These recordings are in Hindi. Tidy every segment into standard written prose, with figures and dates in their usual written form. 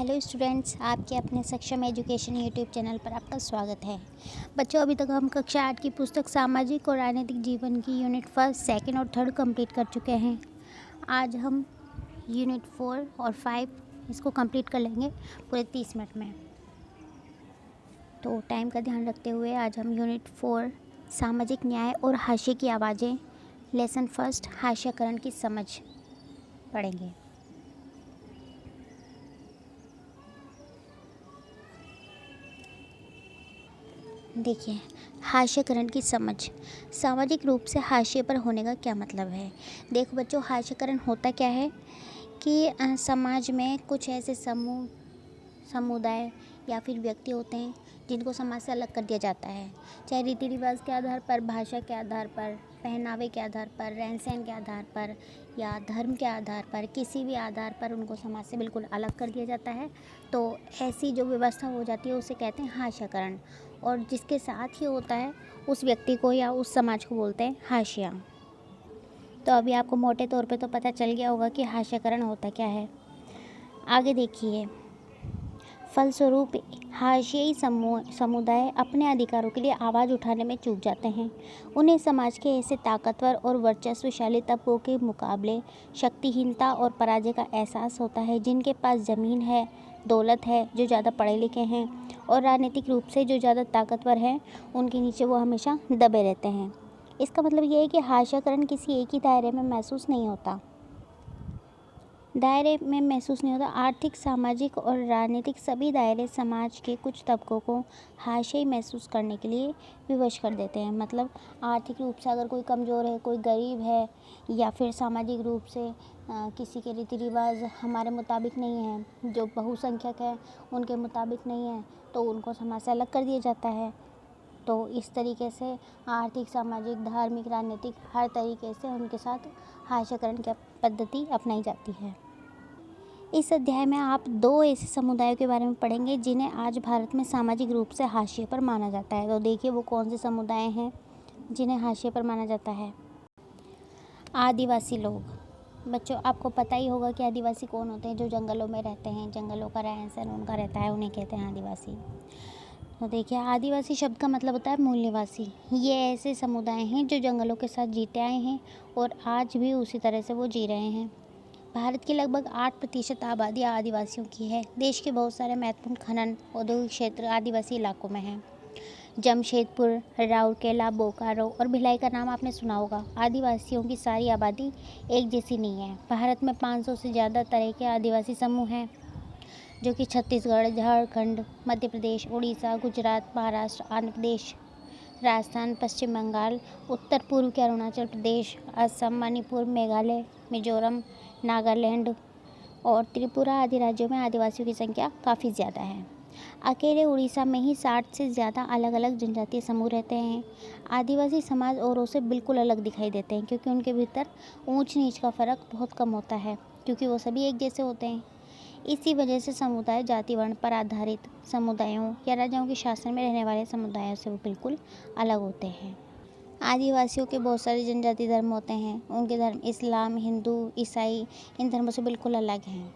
हेलो स्टूडेंट्स, आपके अपने सक्षम एजुकेशन यूट्यूब चैनल पर आपका स्वागत है। बच्चों, अभी तक हम कक्षा 8 की पुस्तक सामाजिक और राजनीतिक जीवन की यूनिट 1, 2 और 3 कंप्लीट कर चुके हैं। आज हम यूनिट 4 और 5 इसको कंप्लीट कर लेंगे पूरे 30 मिनट में। तो टाइम का ध्यान रखते हुए आज हम यूनिट 4 सामाजिक न्याय और हाशिए की आवाज़ें लेसन 1 हाशियाकरण की समझ पढ़ेंगे। देखिए, हास्यकरण की समझ। सामाजिक रूप से हाशिए पर होने का क्या मतलब है। देखो बच्चों, हास्यकरण होता क्या है कि समाज में कुछ ऐसे समुदाय या फिर व्यक्ति होते हैं जिनको समाज से अलग कर दिया जाता है, चाहे रीति रिवाज के आधार पर, भाषा के आधार पर, पहनावे के आधार पर, रहन सहन के आधार पर या धर्म के आधार पर, किसी भी आधार पर उनको समाज से बिल्कुल अलग कर दिया जाता है। तो ऐसी जो व्यवस्था हो जाती है उसे कहते हैं हास्यकरण, और जिसके साथ ही होता है उस व्यक्ति को या उस समाज को बोलते हैं हाशिया। तो अभी आपको मोटे तौर पे तो पता चल गया होगा कि हास्यकरण होता क्या है। आगे देखिए, फलस्वरूप हाशियाई समुदाय अपने अधिकारों के लिए आवाज़ उठाने में चूक जाते हैं। उन्हें समाज के ऐसे ताकतवर और वर्चस्वशाली तबकों के मुकाबले शक्तिहीनता और पराजय का एहसास होता है, जिनके पास ज़मीन है, दौलत है, जो ज़्यादा पढ़े लिखे हैं और राजनीतिक रूप से जो ज़्यादा ताकतवर हैं, उनके नीचे वो हमेशा दबे रहते हैं। इसका मतलब ये है कि हाशियाकरण किसी एक ही दायरे में महसूस नहीं होता, आर्थिक, सामाजिक और राजनीतिक सभी दायरे समाज के कुछ तबकों को हाशियाई महसूस करने के लिए विवश कर देते हैं। मतलब आर्थिक रूप से अगर कोई कमज़ोर है, कोई गरीब है, या फिर सामाजिक रूप से किसी के रीति रिवाज हमारे मुताबिक नहीं है, जो बहुसंख्यक है उनके मुताबिक नहीं है, तो उनको समाज से अलग कर दिया जाता है। तो इस तरीके से आर्थिक, सामाजिक, धार्मिक, राजनीतिक हर तरीके से उनके साथ हाशियाकरण की पद्धति अपनाई जाती है। इस अध्याय में आप 2 ऐसे समुदायों के बारे में पढ़ेंगे जिन्हें आज भारत में सामाजिक रूप से हाशिए पर माना जाता है। तो देखिए वो कौन से समुदाय हैं जिन्हें हाशिए पर माना जाता है। आदिवासी लोग। बच्चों, आपको पता ही होगा कि आदिवासी कौन होते हैं। जो जंगलों में रहते हैं, जंगलों का रहन सहन उनका रहता है, उन्हें कहते हैं आदिवासी। तो देखिए, आदिवासी शब्द का मतलब होता है मूल निवासी। ये ऐसे समुदाय हैं जो जंगलों के साथ जीते आए हैं और आज भी उसी तरह से वो जी रहे हैं। भारत की लगभग 8% आबादी आदिवासियों की है। देश के बहुत सारे महत्वपूर्ण खनन औद्योगिक क्षेत्र आदिवासी इलाकों में हैं। जमशेदपुर, राउरकेला, बोकारो और भिलाई का नाम आपने सुना होगा। आदिवासियों की सारी आबादी एक जैसी नहीं है। भारत में 500 से ज़्यादा तरह के आदिवासी समूह हैं, जो कि छत्तीसगढ़, झारखंड, मध्य प्रदेश, उड़ीसा, गुजरात, महाराष्ट्र, आंध्र प्रदेश, राजस्थान, पश्चिम बंगाल, उत्तर पूर्व के अरुणाचल प्रदेश, असम, मणिपुर, मेघालय, मिजोरम, नागालैंड और त्रिपुरा आदि राज्यों में आदिवासियों की संख्या काफ़ी ज़्यादा है। अकेले उड़ीसा में ही 60 से ज़्यादा अलग अलग जनजातीय समूह रहते हैं। आदिवासी समाज औरों से बिल्कुल अलग दिखाई देते हैं, क्योंकि उनके भीतर ऊंच नीच का फ़र्क बहुत कम होता है, क्योंकि वो सभी एक जैसे होते हैं। इसी वजह से समुदाय जाति वर्ण पर आधारित समुदायों या राजाओं के शासन में रहने वाले समुदायों से वो बिल्कुल अलग होते हैं। आदिवासियों के बहुत सारे जनजातीय धर्म होते हैं। उनके धर्म इस्लाम, हिंदू, ईसाई इन धर्मों से बिल्कुल अलग हैं।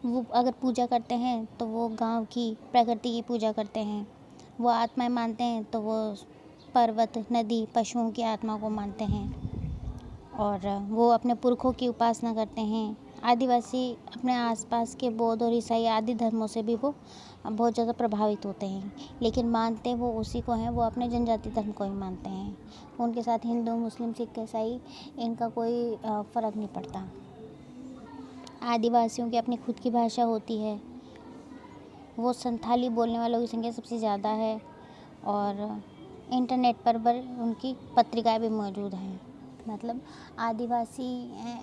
वो अगर पूजा करते हैं तो वो गांव की प्रकृति की पूजा करते हैं। वो आत्माएं मानते हैं तो वो पर्वत, नदी, पशुओं की आत्मा को मानते हैं और वो अपने पुरखों की उपासना करते हैं। आदिवासी अपने आसपास के बौद्ध और ईसाई आदि धर्मों से भी वो बहुत ज़्यादा प्रभावित होते हैं, लेकिन मानते वो उसी को हैं। वो अपने जनजाति धर्म को ही मानते हैं। उनके साथ हिंदू, मुस्लिम, सिख, ईसाई इनका कोई फ़र्क नहीं पड़ता। आदिवासियों की अपनी खुद की भाषा होती है। वो संथाली बोलने वालों की संख्या सबसे ज़्यादा है और इंटरनेट पर उनकी पत्रिकाएं भी मौजूद हैं। मतलब आदिवासी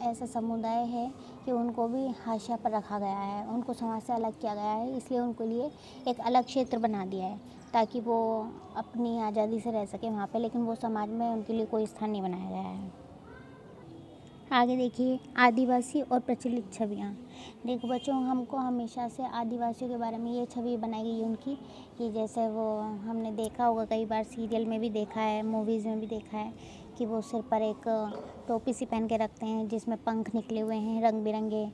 ऐसा समुदाय है कि उनको भी हाशिया पर रखा गया है, उनको समाज से अलग किया गया है। इसलिए उनके लिए एक अलग क्षेत्र बना दिया है ताकि वो अपनी आज़ादी से रह सके वहाँ पे, लेकिन वो समाज में उनके लिए कोई स्थान नहीं बनाया गया है। आगे देखिए, आदिवासी और प्रचलित छवियाँ। देखो बच्चों, हमको हमेशा से आदिवासियों के बारे में ये छवि बनाई गई है उनकी, कि जैसे वो हमने देखा होगा, कई बार सीरियल में भी देखा है, मूवीज़ में भी देखा है कि वो सिर पर एक टोपी सी पहन के रखते हैं जिसमें पंख निकले हुए हैं रंग बिरंगे।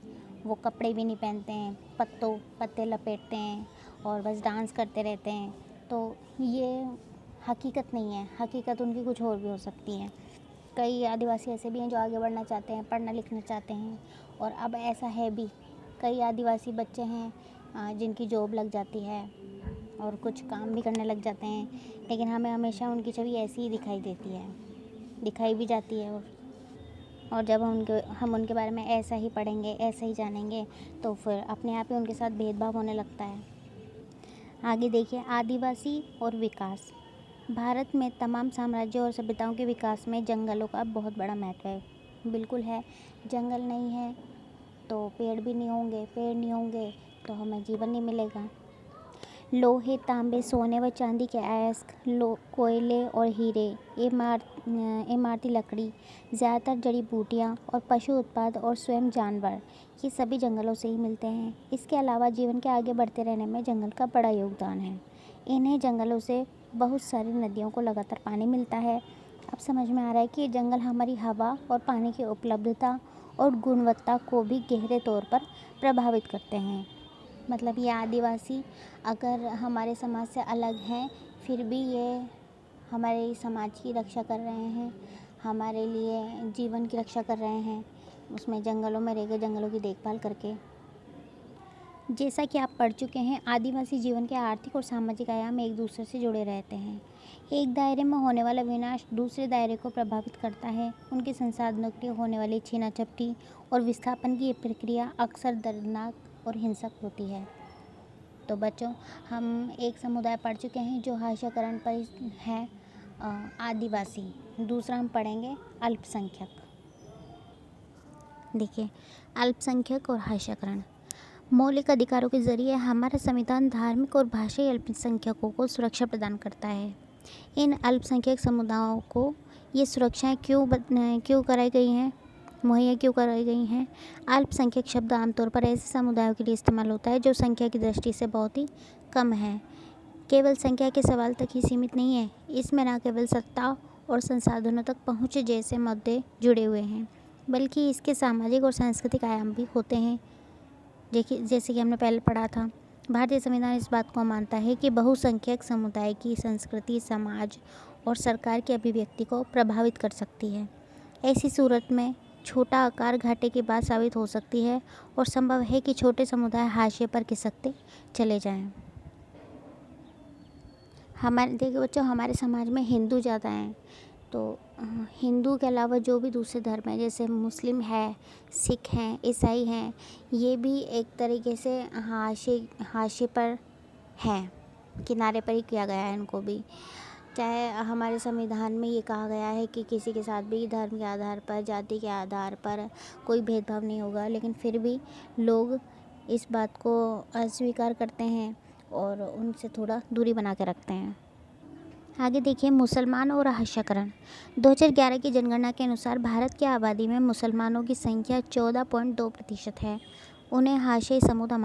वो कपड़े भी नहीं पहनते हैं, पत्ते लपेटते हैं और बस डांस करते रहते हैं। तो ये हकीकत नहीं है, हकीकत उनकी कुछ और भी हो सकती है। कई आदिवासी ऐसे भी हैं जो आगे बढ़ना चाहते हैं, पढ़ना लिखना चाहते हैं, और अब ऐसा है भी, कई आदिवासी बच्चे हैं जिनकी जॉब लग जाती है और कुछ काम भी करने लग जाते हैं, लेकिन हमें हमेशा उनकी छवि ऐसी ही दिखाई देती है, दिखाई भी जाती है। और जब हम उनके बारे में ऐसा ही पढ़ेंगे, ऐसा ही जानेंगे, तो फिर अपने आप ही उनके साथ भेदभाव होने लगता है। आगे देखिए, आदिवासी और विकास। भारत में तमाम साम्राज्यों और सभ्यताओं के विकास में जंगलों का बहुत बड़ा महत्व है। बिल्कुल है, जंगल नहीं है तो पेड़ भी नहीं होंगे, पेड़ नहीं होंगे तो हमें जीवन नहीं मिलेगा। लोहे, तांबे, सोने व चांदी के अयस्क, कोयले और हीरे, इमारती लकड़ी, ज़्यादातर जड़ी बूटियाँ और पशु उत्पाद और स्वयं जानवर, ये सभी जंगलों से ही मिलते हैं। इसके अलावा जीवन के आगे बढ़ते रहने में जंगल का बड़ा योगदान है। इन्हीं जंगलों से बहुत सारी नदियों को लगातार पानी मिलता है। अब समझ में आ रहा है कि ये जंगल हमारी हवा और पानी की उपलब्धता और गुणवत्ता को भी गहरे तौर पर प्रभावित करते हैं। मतलब ये आदिवासी अगर हमारे समाज से अलग हैं, फिर भी ये हमारे समाज की रक्षा कर रहे हैं, हमारे लिए जीवन की रक्षा कर रहे हैं, उसमें जंगलों में रहकर जंगलों की देखभाल करके। जैसा कि आप पढ़ चुके हैं, आदिवासी जीवन के आर्थिक और सामाजिक आयाम एक दूसरे से जुड़े रहते हैं। एक दायरे में होने वाला विनाश दूसरे दायरे को प्रभावित करता है। उनके संसाधनों की होने वाली छीना झपटी और विस्थापन की ये प्रक्रिया अक्सर दर्दनाक और हिंसक होती है। तो बच्चों, हम एक समुदाय पढ़ चुके हैं जो हाशियाकरण पर है, आदिवासी। दूसरा हम पढ़ेंगे अल्पसंख्यक। देखिए, अल्पसंख्यक और हाशियाकरण। मौलिक अधिकारों के जरिए हमारा संविधान धार्मिक और भाषाई अल्पसंख्यकों को सुरक्षा प्रदान करता है। इन अल्पसंख्यक समुदायों को ये सुरक्षाएं क्यों कराई गई हैं, मुहैया क्यों कराई गई हैं? अल्पसंख्यक शब्द आमतौर पर ऐसे समुदायों के लिए इस्तेमाल होता है जो संख्या की दृष्टि से बहुत ही कम है। केवल संख्या के सवाल तक ही सीमित नहीं है, इसमें न केवल सत्ता और संसाधनों तक पहुँच जैसे मुद्दे जुड़े हुए हैं, बल्कि इसके सामाजिक और सांस्कृतिक आयाम भी होते हैं। देखिए, जैसे कि हमने पहले पढ़ा था, भारतीय संविधान इस बात को मानता है कि बहुसंख्यक समुदाय की संस्कृति, समाज और सरकार की अभिव्यक्ति को प्रभावित कर सकती है। ऐसी सूरत में छोटा आकार घाटे की बात साबित हो सकती है और संभव है कि छोटे समुदाय हाशिए पर खिसकते चले जाएं। देखिए बच्चों, हमारे समाज में हिंदू ज़्यादा हैं, तो हिंदू के अलावा जो भी दूसरे धर्म हैं, जैसे मुस्लिम है, सिख हैं, ईसाई हैं, ये भी एक तरीके से हाशिए पर हैं, किनारे पर ही किया गया है इनको भी। चाहे हमारे संविधान में ये कहा गया है कि किसी के साथ भी धर्म के आधार पर, जाति के आधार पर कोई भेदभाव नहीं होगा, लेकिन फिर भी लोग इस बात को अस्वीकार करते हैं और उनसे थोड़ा दूरी बना के रखते हैं। आगे देखिए, मुसलमान और हाशियाकरण। 2011 की जनगणना के अनुसार भारत की आबादी में मुसलमानों की संख्या 14.2% है। उन्हें हाशियाई समुदाय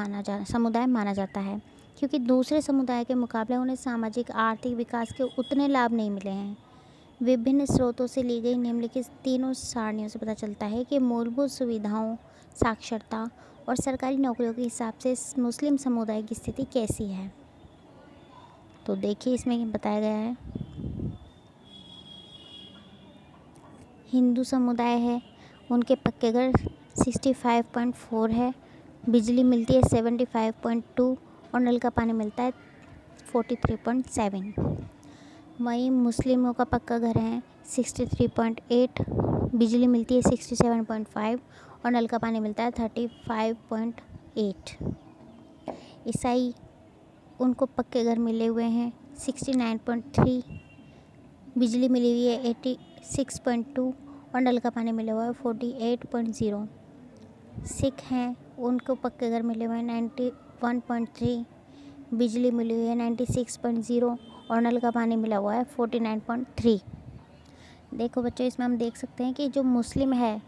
माना जाता है क्योंकि दूसरे समुदाय के मुकाबले उन्हें सामाजिक आर्थिक विकास के उतने लाभ नहीं मिले हैं। विभिन्न स्रोतों से ली गई निम्नलिखित तीनों सारणियों से पता चलता है कि मूलभूत सुविधाओं, साक्षरता और सरकारी नौकरियों के हिसाब से मुस्लिम समुदाय की स्थिति कैसी है। तो देखिए, इसमें बताया गया है, हिंदू समुदाय है, उनके पक्के घर 65.4 है, बिजली मिलती है 75.2 और नल का पानी मिलता है 43.7। वहीं मुस्लिमों का पक्का घर है 63.8, बिजली मिलती है 67.5 और नल का पानी मिलता है 35.8। ईसाई, उनको पक्के घर मिले हुए हैं 69.3, बिजली मिली हुई है 86.2 और नल का पानी मिला हुआ है 48.0। सिख हैं, उनको पक्के घर मिले हुए हैं 91.3, बिजली मिली हुई है 96.0 और नल का पानी मिला हुआ है 49.3। देखो बच्चों, इसमें हम देख सकते हैं कि जो मुस्लिम है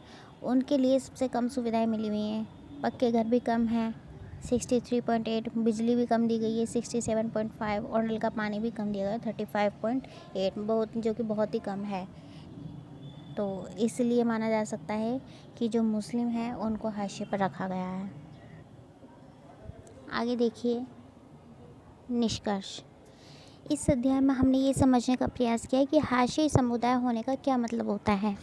उनके लिए सबसे कम सुविधाएं मिली हुई हैं। पक्के घर भी कम हैं 63.8, बिजली भी कम दी गई है 67.5 और नल का पानी भी कम दिया गया है 35.8, जो कि बहुत ही कम है। तो इसलिए माना जा सकता है कि जो मुस्लिम हैं उनको हाशिए पर रखा गया है। आगे देखिए निष्कर्ष। इस अध्याय में हमने ये समझने का प्रयास किया है कि हाशियाई समुदाय होने का क्या मतलब होता है।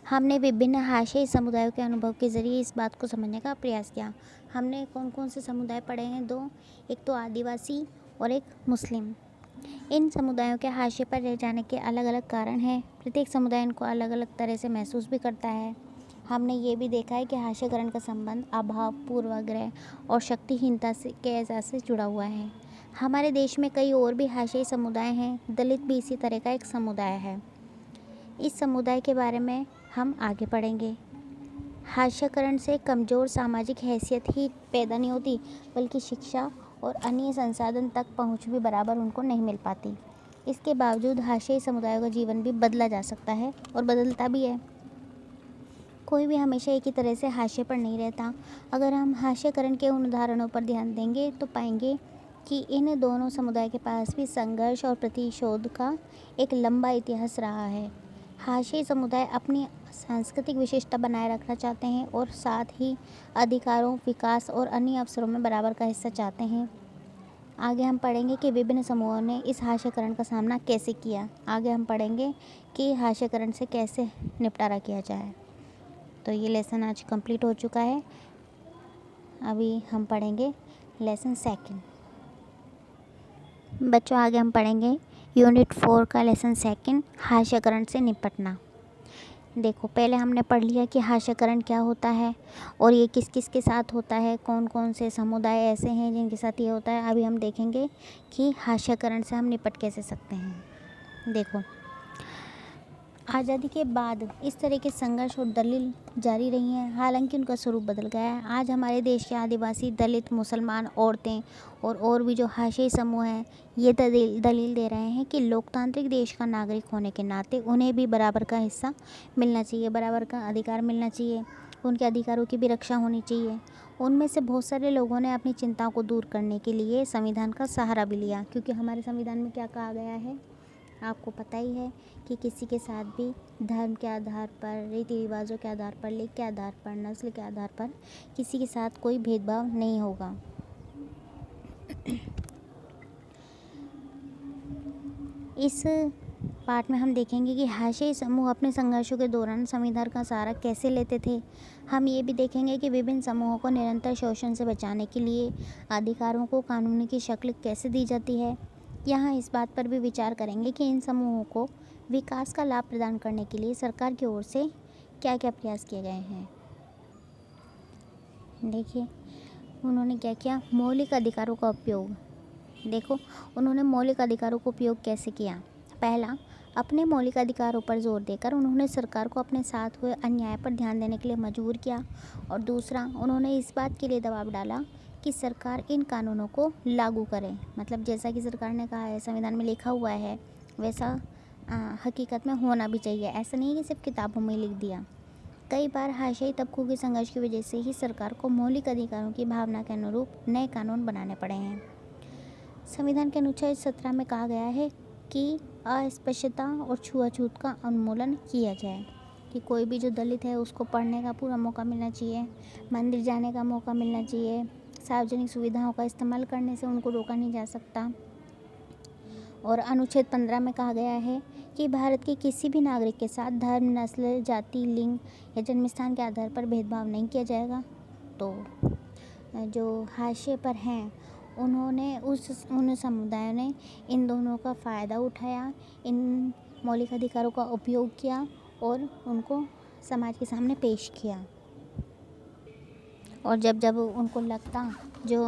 हमने विभिन्न हाशियाई समुदायों के अनुभव के ज़रिए इस बात को समझने का प्रयास किया। हमने कौन कौन से समुदाय पढ़े हैं? 2, एक तो आदिवासी और एक मुस्लिम। इन समुदायों के हाशिए पर रह जाने के अलग अलग कारण हैं। प्रत्येक समुदाय इनको अलग अलग तरह से महसूस भी करता है। हमने ये भी देखा है कि हाशियाकरण का संबंध अभाव, पूर्वाग्रह और शक्तिहीनता से के एहसास से जुड़ा हुआ है। हमारे देश में कई और भी हाशियाई समुदाय हैं। दलित भी इसी तरह का एक समुदाय है। इस समुदाय के बारे में हम आगे पढ़ेंगे। हाशियाकरण से कमज़ोर सामाजिक हैसियत ही पैदा नहीं होती, बल्कि शिक्षा और अन्य संसाधन तक पहुंच भी बराबर उनको नहीं मिल पाती। इसके बावजूद हाशियाई समुदायों का जीवन भी बदला जा सकता है और बदलता भी है। कोई भी हमेशा एक ही तरह से हाशिए पर नहीं रहता। अगर हम हाशियाकरण के उन उदाहरणों पर ध्यान देंगे तो पाएंगे कि इन दोनों समुदाय के पास भी संघर्ष और प्रतिशोध का एक लंबा इतिहास रहा है। हाशियाई समुदाय अपनी सांस्कृतिक विशेषता बनाए रखना चाहते हैं और साथ ही अधिकारों, विकास और अन्य अवसरों में बराबर का हिस्सा चाहते हैं। आगे हम पढ़ेंगे कि विभिन्न समूहों ने इस हाशियाकरण का सामना कैसे किया। आगे हम पढ़ेंगे कि हाशियाकरण से कैसे निपटारा किया जाए। तो ये लेसन आज कंप्लीट हो चुका है। अभी हम पढ़ेंगे लेसन 2। बच्चों, आगे हम पढ़ेंगे यूनिट 4 का लेसन 2, हाशियाकरण से निपटना। देखो, पहले हमने पढ़ लिया कि हाशियाकरण क्या होता है और ये किस किस के साथ होता है, कौन कौन से समुदाय ऐसे हैं जिनके साथ ये होता है। अभी हम देखेंगे कि हाशियाकरण से हम निपट कैसे सकते हैं। देखो, आज़ादी के बाद इस तरह के संघर्ष और दलील जारी रही हैं, हालांकि उनका स्वरूप बदल गया है। आज हमारे देश के आदिवासी, दलित, मुसलमान, औरतें और भी जो हाशियाई समूह हैं, ये दलील दे रहे हैं कि लोकतांत्रिक देश का नागरिक होने के नाते उन्हें भी बराबर का हिस्सा मिलना चाहिए, बराबर का अधिकार मिलना चाहिए, उनके अधिकारों की भी रक्षा होनी चाहिए। उनमें से बहुत सारे लोगों ने अपनी चिंताओं को दूर करने के लिए संविधान का सहारा भी लिया, क्योंकि हमारे संविधान में क्या कहा गया है, आपको पता ही है कि किसी के साथ भी धर्म के आधार पर, रीति रिवाजों के आधार पर, लिंग के आधार पर, नस्ल के आधार पर किसी के साथ कोई भेदभाव नहीं होगा। इस पार्ट में हम देखेंगे कि हाशियाई समूह अपने संघर्षों के दौरान संविधान का सहारा कैसे लेते थे। हम ये भी देखेंगे कि विभिन्न समूहों को निरंतर शोषण से बचाने के लिए अधिकारों को कानून की शक्ल कैसे दी जाती है। यहाँ इस बात पर भी विचार करेंगे कि इन समूहों को विकास का लाभ प्रदान करने के लिए सरकार की ओर से क्या क्या प्रयास किए गए हैं। देखिए, उन्होंने क्या किया, मौलिक अधिकारों का उपयोग। देखो, उन्होंने मौलिक अधिकारों का उपयोग कैसे किया। पहला, अपने मौलिक अधिकारों पर जोर देकर उन्होंने सरकार को अपने साथ हुए अन्याय पर ध्यान देने के लिए मजबूर किया। और दूसरा, उन्होंने इस बात के लिए दबाव डाला कि सरकार इन कानूनों को लागू करे। मतलब जैसा कि सरकार ने कहा है, संविधान में लिखा हुआ है, वैसा हकीकत में होना भी चाहिए। ऐसा नहीं कि सिर्फ किताबों में लिख दिया। कई बार हाशियाई तबकों के संघर्ष की वजह से ही सरकार को मौलिक अधिकारों की भावना के अनुरूप नए कानून बनाने पड़े हैं। संविधान के अनुच्छेद 17 में कहा गया है कि अस्पृश्यता और छुआछूत का उन्मूलन किया जाए, कि कोई भी जो दलित है उसको पढ़ने का पूरा मौका मिलना चाहिए, मंदिर जाने का मौका मिलना चाहिए, सार्वजनिक सुविधाओं का इस्तेमाल करने से उनको रोका नहीं जा सकता। और अनुच्छेद 15 में कहा गया है कि भारत के किसी भी नागरिक के साथ धर्म, नस्ल, जाति, लिंग या जन्म स्थान के आधार पर भेदभाव नहीं किया जाएगा। तो जो हाशिए पर हैं उन्होंने उन समुदायों ने इन दोनों का फ़ायदा उठाया, इन मौलिक अधिकारों का उपयोग किया और उनको समाज के सामने पेश किया। और जब जब उनको लगता, जो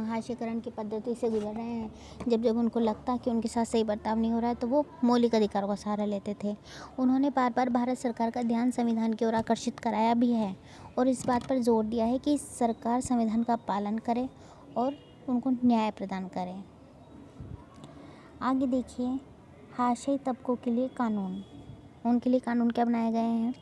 हाशियाकरण की पद्धति से गुजर रहे हैं, जब जब उनको लगता कि उनके साथ सही बर्ताव नहीं हो रहा है, तो वो मौलिक अधिकारों का सहारा लेते थे। उन्होंने बार बार भारत सरकार का ध्यान संविधान की ओर आकर्षित कराया भी है और इस बात पर जोर दिया है कि सरकार संविधान का पालन करे और उनको न्याय प्रदान करे। आगे देखिए, हाशियाई तबकों के लिए कानून। उनके लिए कानून क्या बनाए गए हैं।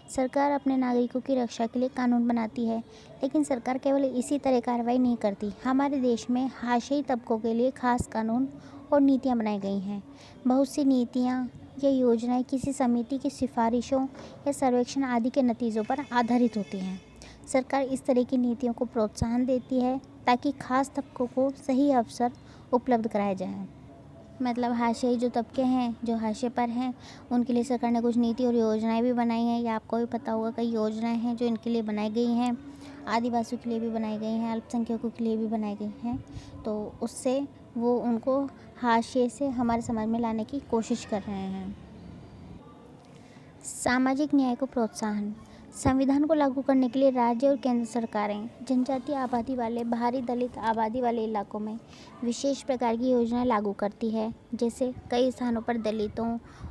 सरकार अपने नागरिकों की रक्षा के लिए कानून बनाती है, लेकिन सरकार केवल इसी तरह कार्रवाई नहीं करती। हमारे देश में हाशियाई तबकों के लिए खास कानून और नीतियाँ बनाई गई हैं। बहुत सी नीतियाँ या योजनाएं किसी समिति की सिफारिशों या सर्वेक्षण आदि के नतीजों पर आधारित होती हैं। सरकार इस तरह की नीतियों को प्रोत्साहन देती है ताकि खास तबकों को सही अवसर उपलब्ध कराए जाएं। मतलब हाशियाई जो तबके हैं, जो हाशिए पर हैं, उनके लिए सरकार ने कुछ नीति और योजनाएं भी बनाई हैं। या आपको भी पता होगा कई योजनाएं हैं जो इनके लिए बनाई गई हैं, आदिवासियों के लिए भी बनाई गई हैं, अल्पसंख्यकों के लिए भी बनाई गई हैं। तो उससे वो उनको हाशिए से हमारे समाज में लाने की कोशिश कर रहे हैं। सामाजिक न्याय को प्रोत्साहन। संविधान को लागू करने के लिए राज्य और केंद्र सरकारें जनजातीय आबादी वाले, भारी दलित आबादी वाले इलाकों में विशेष प्रकार की योजनाएं लागू करती है। जैसे कई स्थानों पर दलितों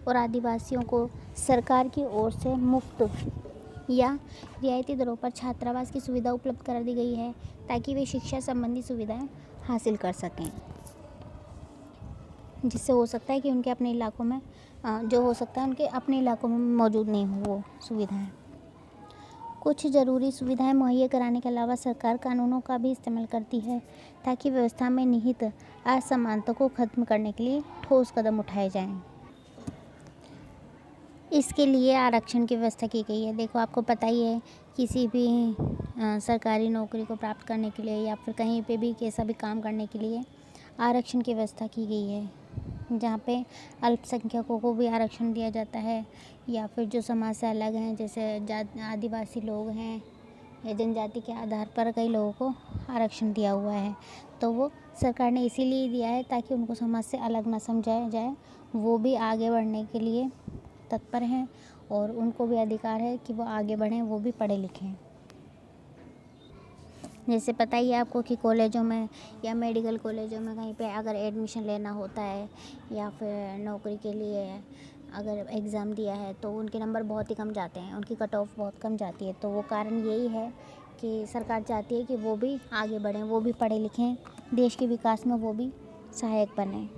और आदिवासियों को सरकार की ओर से मुफ्त या रियायती दरों पर छात्रावास की सुविधा उपलब्ध करा दी गई है ताकि वे शिक्षा संबंधी सुविधाएं हासिल कर सकें। जिससे हो सकता है कि उनके अपने इलाकों में जो हो सकता है उनके अपने इलाकों में मौजूद नहीं हो वो सुविधाएं। कुछ ज़रूरी सुविधाएं मुहैया कराने के अलावा सरकार कानूनों का भी इस्तेमाल करती है ताकि व्यवस्था में निहित असमानता को खत्म करने के लिए ठोस कदम उठाए जाएं। इसके लिए आरक्षण की व्यवस्था की गई है। देखो आपको पता ही है किसी भी सरकारी नौकरी को प्राप्त करने के लिए या फिर कहीं पे भी कैसा भी काम करने के लिए आरक्षण की व्यवस्था की गई है, जहाँ पे अल्पसंख्यकों को भी आरक्षण दिया जाता है या फिर जो समाज से अलग हैं जैसे आदिवासी लोग हैं या जनजाति के आधार पर कई लोगों को आरक्षण दिया हुआ है। तो वो सरकार ने इसीलिए दिया है ताकि उनको समाज से अलग ना समझाया जाए, वो भी आगे बढ़ने के लिए तत्पर हैं और उनको भी अधिकार है कि वो आगे बढ़ें, वो भी पढ़े लिखें। जैसे पता ही है आपको कि कॉलेजों में या मेडिकल कॉलेजों में कहीं पे अगर एडमिशन लेना होता है या फिर नौकरी के लिए अगर एग्ज़ाम दिया है तो उनके नंबर बहुत ही कम जाते हैं, उनकी कट ऑफ बहुत कम जाती है। तो वो कारण यही है कि सरकार चाहती है कि वो भी आगे बढ़ें, वो भी पढ़े लिखें, देश के विकास में वो भी सहायक बनें।